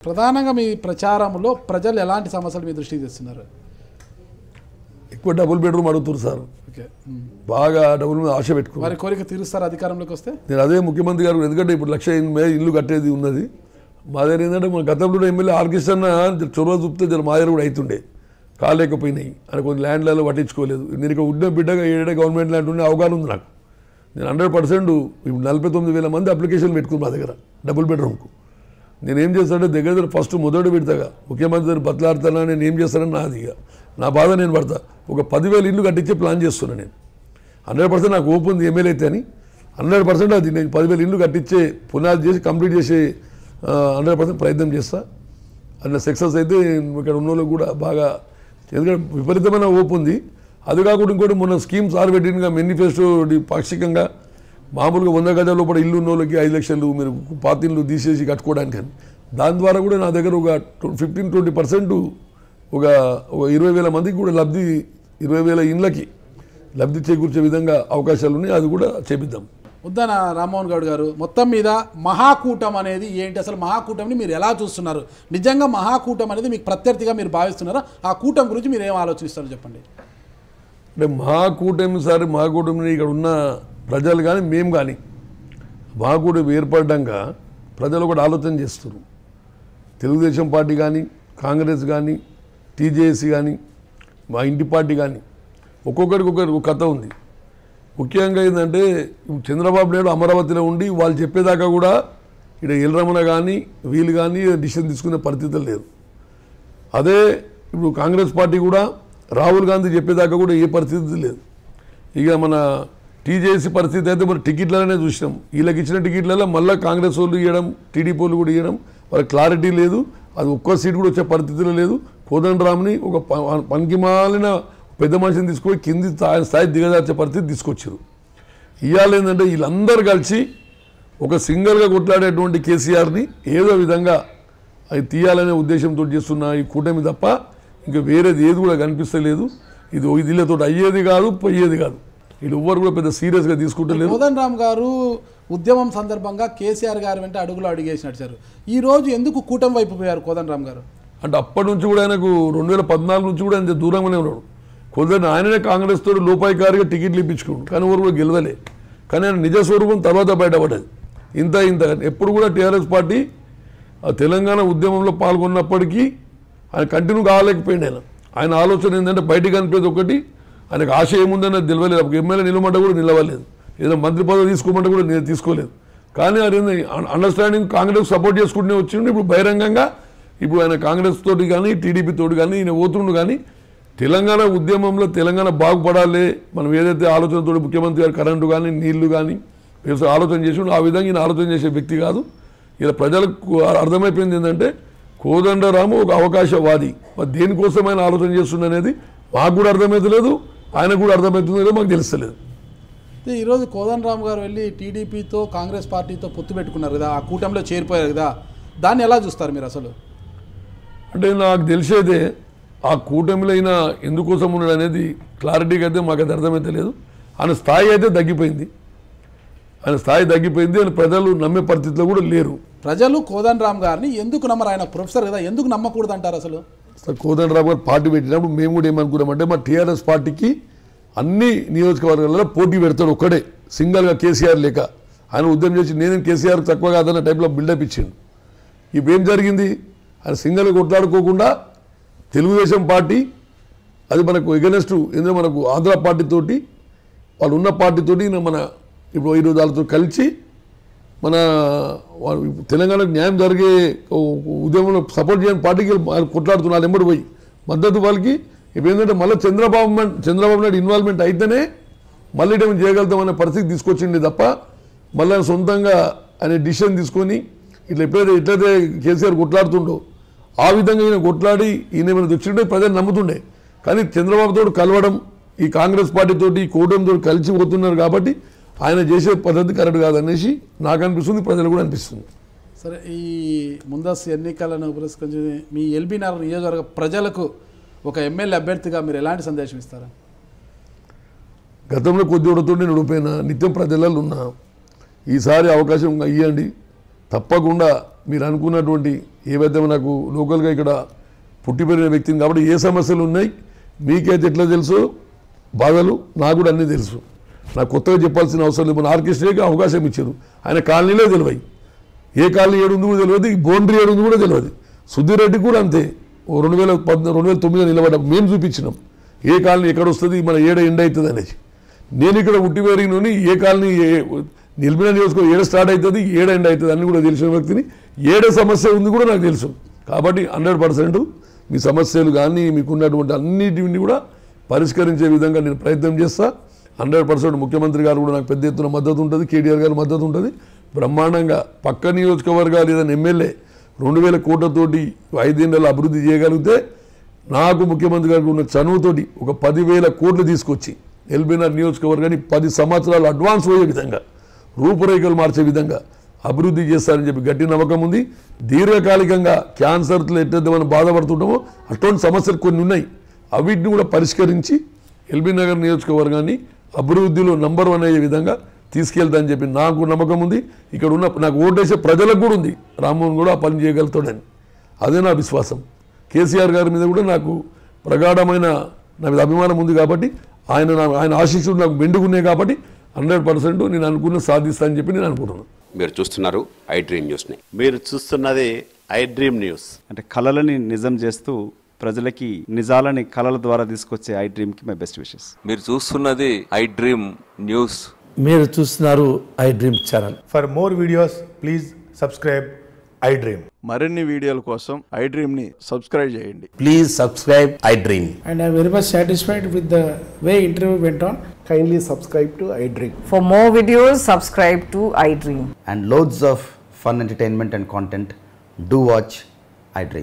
ప్రధానంగా మీ ప్రచారంలో ప్రజలు ఎలాంటి సమస్యలు మీ దృష్టికి తెస్తున్నారు? ఎక్కువ డబుల్ బెడ్రూమ్ అడుగుతారు సార్. ఓకే, బాగా డబుల్ మీద ఆశ పెట్టుకున్నారు. వారి కోరిక తీరుస్తారు అధికారంలోకి వస్తే? నేను అదే ముఖ్యమంత్రి గారు, ఎందుకంటే ఇప్పుడు 1,00,000 ఇల్లు కట్టేది ఉన్నది మా దగ్గర. ఏంటంటే మన గతంలో ఎమ్మెల్యే ఆర్కిస్టన్న చొరవ చూపితే జర మా దగ్గర కూడా అవుతుండే, కాలేకపోయినాయి అని కొన్ని ల్యాండ్లలో పట్టించుకోలేదు. నేను ఇక ఉన్న బిడ్డగా ఏడే గవర్నమెంట్ ల్యాండ్ ఉండే అవగాహన ఉంది నాకు. నేను 100% ఇప్పుడు 49,000 మంది అప్లికేషన్ పెట్టుకున్నాను మా దగ్గర డబుల్ బెడ్రూమ్కు. నేనేం చేస్తానంటే దగ్గర ఫస్ట్ మొదటి పెడతాగా ముఖ్యమంత్రి బతలాడుతానా, నేను ఏం చేస్తానని నాది. ఇక నా బాధ నేను పడతా. ఒక 10,000 ఇల్లు కట్టించే ప్లాన్ చేస్తున్నాను నేను. 100% నాకు ఓపు ఉంది ఎమ్మెల్యే అయితే అని. 100% అది నేను 10,000 ఇల్లు కట్టించే పునాది చేసి కంప్లీట్ చేసే 100% ప్రయత్నం చేస్తా. అందులో సక్సెస్ అయితే ఇక్కడ ఉన్న వాళ్ళకి కూడా బాగా, ఎందుకంటే విపరీతమైన ఓపు ఉంది. అది కాకుండా ఇంకోటి మొన్న స్కీమ్స్ ఆర్బెట్టిన్గా మేనిఫెస్టో పాక్షికంగా మామూలుగా 100 గజాల లోపల ఇల్లు ఉన్న వాళ్ళకి 5 లక్షలు మీరు పాత ఇల్లు తీసేసి కట్టుకోవడానికి అని. దాని ద్వారా కూడా నా దగ్గర ఒక 15-20% ఒక 20,000 మందికి కూడా లబ్ధి, 20,000 ఇండ్లకి లబ్ధి చేకూర్చే విధంగా అవకాశాలు ఉన్నాయి. అది కూడా చేపిద్దాం. ఉద్దన రామ్మోహన్ గౌడ్ గారు, మొత్తం మీద మహాకూటమి అనేది ఏంటి? అసలు మహాకూటమిని మీరు ఎలా చూస్తున్నారు? నిజంగా మహాకూటమి అనేది మీకు ప్రత్యర్థిగా మీరు భావిస్తున్నారా? ఆ కూటమి గురించి మీరు ఏం ఆలోచిస్తారో చెప్పండి. అంటే మహాకూటమి సార్, మహాకూటమిని ఇక్కడ ఉన్న ప్రజలు కానీ మేము కానీ మహాకూటమి ఏర్పడ్డాక ప్రజలు కూడా ఆలోచన చేస్తున్నారు. తెలుగుదేశం పార్టీ కానీ, కాంగ్రెస్ కానీ, టీజేఎస్ కానీ, మా ఇంటి పార్టీ కానీ ఒక్కొక్కరికి ఒక కథ ఉంది. ముఖ్యంగా ఏంటంటే చంద్రబాబు నాయుడు అమరావతిలో ఉండి వాళ్ళు చెప్పేదాకా కూడా ఇక్కడ ఎల్రమణ కానీ వీళ్ళు కానీ డిసిషన్ తీసుకునే పరిస్థితులు లేదు. అదే ఇప్పుడు కాంగ్రెస్ పార్టీ కూడా రాహుల్ గాంధీ చెప్పేదాకా కూడా ఏ పరిస్థితి లేదు. ఇక మన టీజేసీ పరిస్థితి అయితే మరి టికెట్లనే చూసినాం. వీళ్ళకి ఇచ్చిన టికెట్లలో మళ్ళీ కాంగ్రెస్ వాళ్ళు ఇవ్వడం, టీడీపీ వాళ్ళు కూడా ఇవ్వడం, వాళ్ళకి క్లారిటీ లేదు. అది ఒక్క సీట్ కూడా వచ్చే పరిస్థితిలో లేదు. కోదండరామ్ని ఒక పనికిమాలిన పెద్ద మనిషిని తీసుకొని కింది స్థాయి దిగజార్చే పరిస్థితి తీసుకొచ్చారు. ఇవాళ ఏంటంటే వీళ్ళందరూ కలిసి ఒక సింగల్గా కొట్లాడేటువంటి కేసీఆర్ని ఏదో విధంగా అది తీయాలనే ఉద్దేశంతో చేస్తున్న ఈ కూటమి తప్ప ఇంకా వేరేది ఏది కూడా కనిపిస్తలేదు. ఇది వీళ్ళతో అయ్యేది కాదు, పోయేది కాదు. వీళ్ళు ఎవ్వరు కూడా పెద్ద సీరియస్గా తీసుకుంటలేదు. కోదండరామ్ గారు ఉద్యమం సందర్భంగా కేసీఆర్ గారు వెంట అడుగులు అడిగేసి నడిచారు. ఈ రోజు ఎందుకు కూటమి వైపు పోయారు కోదండరామ్ గారు? అంటే అప్పటి నుంచి కూడా ఆయనకు 2014 నుంచి కూడా ఆయన దూరంగానే ఉన్నాడు. కొందరు ఆయననే కాంగ్రెస్ తోటి లోపాయికారిగా టికెట్లు ఇప్పించుకున్నాడు, కానీ ఎవరు కూడా గెలవలే. కానీ ఆయన నిజ స్వరూపం తర్వాత బయటపడ్డది. ఇంత ఎప్పుడు కూడా టీఆర్ఎస్ పార్టీ తెలంగాణ ఉద్యమంలో పాల్గొన్నప్పటికీ ఆయన కంటిన్యూ కాలేకపోయింది. ఆయన ఆలోచన ఏంటంటే బయటికి అనిపేది ఒకటి, ఆయనకు ఆశ ఏముందన్నది తెలియలేదు. ఎమ్మెల్యే నిలవమంటే కూడా నిలవలేదు, ఏదో మంత్రి పదవి తీసుకోమంటే కూడా నేను తీసుకోలేదు. కానీ అది అండర్స్టాండింగ్ కాంగ్రెస్ సపోర్ట్ చేసుకుంటూనే వచ్చిండు. ఇప్పుడు బహిరంగంగా ఇప్పుడు ఆయన కాంగ్రెస్ తోటి కానీ టీడీపీ తోటి కానీ ఈయన పోతుండు. కానీ తెలంగాణ ఉద్యమంలో తెలంగాణ బాగుపడాలి మనం ఏదైతే ఆలోచనతో ముఖ్యమంత్రి గారు కరెంటు కానీ నీళ్లు కానీ వ్యవసాయ ఆలోచన చేసి ఆ విధంగా ఈయన ఆలోచన చేసే వ్యక్తి కాదు. ఇలా ప్రజలకు అర్థమైపోయింది ఏంటంటే కోదండరాము ఒక అవకాశవాది. మరి దేనికోసం ఆయన ఆలోచన చేస్తుంది అనేది మాకు కూడా అర్థమవుతలేదు, ఆయనకు కూడా అర్థమవుతుందో మాకు తెలుస్తలేదు. ఈరోజు కోదండరామ్ గారు వెళ్ళి టీడీపీతో కాంగ్రెస్ పార్టీతో పొత్తు పెట్టుకున్నారు కదా, ఆ కూటమిలో చేరిపోయారు కదా, దాన్ని ఎలా చూస్తారు మీరు? అసలు అంటే నాకు తెలిసేదే ఆ కూటమిలో అయినా ఎందుకోసం ఉన్నాడు అనేది క్లారిటీగా అయితే మాకు అది అర్థమైతే లేదు. ఆయన స్థాయి అయితే తగ్గిపోయింది, ఆయన స్థాయి తగ్గిపోయింది. ఆయన ప్రజలు నమ్మే పరిస్థితిలో కూడా లేరు. ప్రజలు కోదండరామ్ గారిని ఎందుకు నమ్మరు? ఆయన ప్రొఫెసర్ కదా, ఎందుకు నమ్మకూడదు అంటారు? అసలు కోదండరామ్ గారు పార్టీ పెట్టినప్పుడు మేము కూడా ఏమనుకున్నామంటే మా టీఆర్ఎస్ పార్టీకి అన్ని నియోజకవర్గాలలో పోటీ పెడతాడు ఒక్కడే సింగల్గా, కేసీఆర్ లేక. ఆయన ఉద్యమం చేసి నేను కేసీఆర్ తక్కువ కాదన్న టైప్లో బిల్డప్ ఇచ్చిండు. ఇప్పుడు ఏం జరిగింది? ఆయన సింగల్గా కొట్లాడుకోకుండా తెలుగుదేశం పార్టీ అది మనకు ఎగనెస్ట్, ఎందుకంటే మనకు ఆంధ్ర పార్టీతోటి వాళ్ళు ఉన్న పార్టీతోటి మన ఇప్పుడు ఈరోజు వాళ్ళతో కలిసి మన తెలంగాణకు న్యాయం జరిగే ఉద్యమంలో సపోర్ట్ చేయని పార్టీకి కొట్లాడుతున్నారు. ఎంబడి పోయి మద్దతు వాళ్ళకి ఇప్పుడు ఏంటంటే మళ్ళీ చంద్రబాబు నాయుడు ఇన్వాల్వ్మెంట్ అయితేనే మళ్ళీ ఏమైనా చేయగలుగుతామనే పరిస్థితి తీసుకొచ్చింది తప్ప మళ్ళీ సొంతంగా ఆయన డిసిషన్ తీసుకొని ఎట్లయితే కేసీఆర్ కొట్లాడుతుండో ఆ విధంగా ఈయన కొట్లాడి ఈయన ఏమైనా తెచ్చుంటే ప్రజలు నమ్ముతుండే. కానీ చంద్రబాబుతో కలవడం, ఈ కాంగ్రెస్ పార్టీతోటి ఈ కూటమితో కలిసి పోతున్నారు కాబట్టి ఆయన చేసే పద్ధతి కరెక్ట్ కాదనేసి నాకు అనిపిస్తుంది, ప్రజలు కూడా అనిపిస్తుంది. సరే, ఈ ముందస్తు ఎన్నికలను పురస్కరించి మీ ఎల్బీ నగర్ నియోజకవర్గ ప్రజలకు ఒక ఎమ్మెల్యే అభ్యర్థిగా మీరు ఎలాంటి సందేశం ఇస్తారా? గతంలో కొద్దితో నేను ఓడిపోయినా, నిత్యం ప్రజలలో ఉన్నా. ఈసారి అవకాశం ఇవ్వండి, తప్పకుండా మీరు అనుకున్నటువంటి ఏవైతే నాకు లోకల్గా ఇక్కడ పుట్టి పెరిగిన వ్యక్తిని కాబట్టి ఏ సమస్యలు ఉన్నాయి మీకైతే ఎట్లా తెలుసో బాధలు నాకు కూడా అన్నీ తెలుసు. నాకు కొత్తగా చెప్పాల్సిన అవసరం లేదు. మన ఆర్కెస్ట్రాకి అవకాశం ఇచ్చారు, ఆయన కాలనీలో తెలియదు, ఏ కాలనీ ఏడుంది కూడా తెలియదు, ఈ బౌండరీ ఏడుంది కూడా తెలియదు. సుధీర్ రెడ్డి కూడా అంతే, 2009 నిలబడ్డ మేము చూపించినాం ఏ కాలనీ ఎక్కడ వస్తుంది, మన ఏడ ఎండ్ అవుతుంది అనేది. నేను ఇక్కడ పుట్టి పెరిగినోని ఏ కాలనీ నిలిపిన నియోజకవర్గం ఏడ స్టార్ట్ అవుతుంది, ఏడ ఎండ్ అవుతుంది అన్నీ కూడా తెలిసిన వ్యక్తిని. ఏడ సమస్య ఉంది కూడా నాకు తెలుసు. కాబట్టి 100% మీ సమస్యలు కానీ మీకున్నటువంటి అన్నిటిని కూడా పరిష్కరించే విధంగా నేను ప్రయత్నం చేస్తా. 100% ముఖ్యమంత్రి గారు కూడా నాకు పెద్ద ఎత్తున మద్దతు ఉంటుంది, కేటీఆర్ గారు మద్దతు ఉంటుంది. బ్రహ్మాండంగా పక్క నియోజకవర్గాలు ఏదైనా ఎమ్మెల్యే 2000 కోట్లతోటి 5 ఏళ్ళలో అభివృద్ధి చేయగలిగితే నాకు ముఖ్యమంత్రి గారికి ఉన్న చనువుతోటి ఒక 10,000 కోట్లు తీసుకొచ్చి ఎల్బీనగర్ నియోజకవర్గాన్ని 10 సంవత్సరాలు అడ్వాన్స్ పోయే విధంగా, రూపురేఖలు మార్చే విధంగా అభివృద్ధి చేస్తారని చెప్పి గట్టి నమ్మకం ఉంది. దీర్ఘకాలికంగా క్యాన్సర్తో ఎట్లయితే మనం బాధపడుతుంటామో అటువంటి సమస్యలు కొన్ని ఉన్నాయి, అవిటిని కూడా పరిష్కరించి ఎల్బీనగర్ నియోజకవర్గాన్ని అభివృద్ధిలో నంబర్ 1 అయ్యే విధంగా తీసుకెళ్తానని చెప్పి నాకు నమ్మకం ఉంది. ఇక్కడ ఉన్న నాకు ఓటేసే ప్రజలకు కూడా ఉంది, రామ్మోహన్ కూడా ఆ పని చేయగలుగుతాడని. అదే నా విశ్వాసం. కేసీఆర్ గారి మీద కూడా నాకు ప్రగాఢమైన నా మీద అభిమానం ఉంది కాబట్టి ఆయన ఆశీస్సులు నాకు మెండుగున్నాయి కాబట్టి 100% నేను అనుకున్న సాధిస్తానని చెప్పి నేను అనుకుంటున్నాను. మీరు చూస్తున్నారు ఐ డ్రీమ్ న్యూస్ని. మీరు చూస్తున్నది ఐ డ్రీమ్ న్యూస్. అంటే కళలని నిజం చేస్తూ ప్రజలకి నిజాలని కళల ద్వారా తీసుకొచ్చే ఐ డ్రీమ్కి మై బెస్ట్ విషెస్. మీరు చూస్తున్నది ఐ డ్రీమ్ న్యూస్. మీరు చూస్తున్నారు I dream channel. For more videos please subscribe I dream. మరిన్ని వీడియోల కోసం ఐ డ్రీమ్ని సబ్స్క్రైబ్ చేయండి. Please subscribe I dream. And I'm very much satisfied with the way interview went on. Kindly subscribe to I Dream. For more videos, subscribe to iDream. And loads of fun entertainment and content. Do watch I Dream.